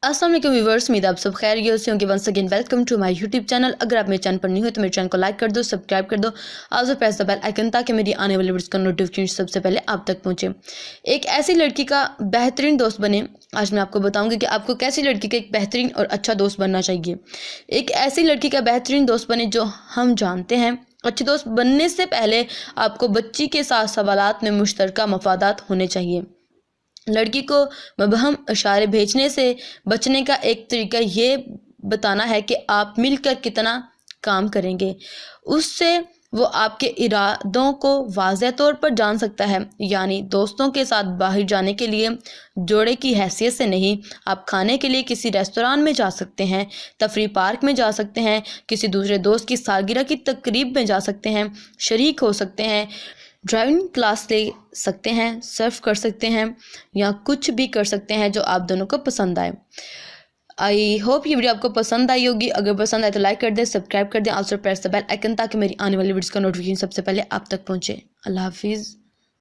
अस्सलाम वालेकुम व्यूवर्स, उम्मीद आप सब खैरियत से होंगे। Once again welcome to my YouTube channel. अगर आप मेरे चैनल पर नहीं हो तो मेरे चैनल को लाइक कर दो, सब्सक्राइब कर दो, also press the bell icon ताकि मेरी आने वाली वीडियोस का नोटिफिकेशन सबसे पहले आप तक पहुंचे। एक ऐसी लड़की का बेहतरीन दोस्त बने, आज मैं आपको बताऊंगी कि आपको कैसी लड़की का एक बेहतरीन और अच्छा दोस्त बनना चाहिए। एक ऐसी लड़की का बेहतरीन दोस्त बने जो हम जानते हैं। अच्छे दोस्त बनने से पहले आपको बच्ची के साथ सवालात में मुश्तरका मफादात होने चाहिए। लड़की को मबहम इशारे भेजने से बचने का एक तरीका ये बताना है कि आप मिलकर कितना काम करेंगे, उससे वो आपके इरादों को वाज़ेह तौर पर जान सकता है। यानी दोस्तों के साथ बाहर जाने के लिए जोड़े की हैसियत से नहीं, आप खाने के लिए किसी रेस्तोरां में जा सकते हैं, तफरी पार्क में जा सकते हैं, किसी दूसरे दोस्त की सालगिरह की तकरीब में जा सकते हैं, शरीक हो सकते हैं, ड्राइविंग क्लास ले सकते हैं, सर्फ कर सकते हैं या कुछ भी कर सकते हैं जो आप दोनों को पसंद आए। आई होप ये वीडियो आपको पसंद आई होगी। अगर पसंद आए तो लाइक कर दें, सब्सक्राइब कर दें, also press the bell icon ताकि मेरी आने वाली वीडियोस का नोटिफिकेशन सबसे पहले आप तक पहुंचे। अल्लाह हाफिज़।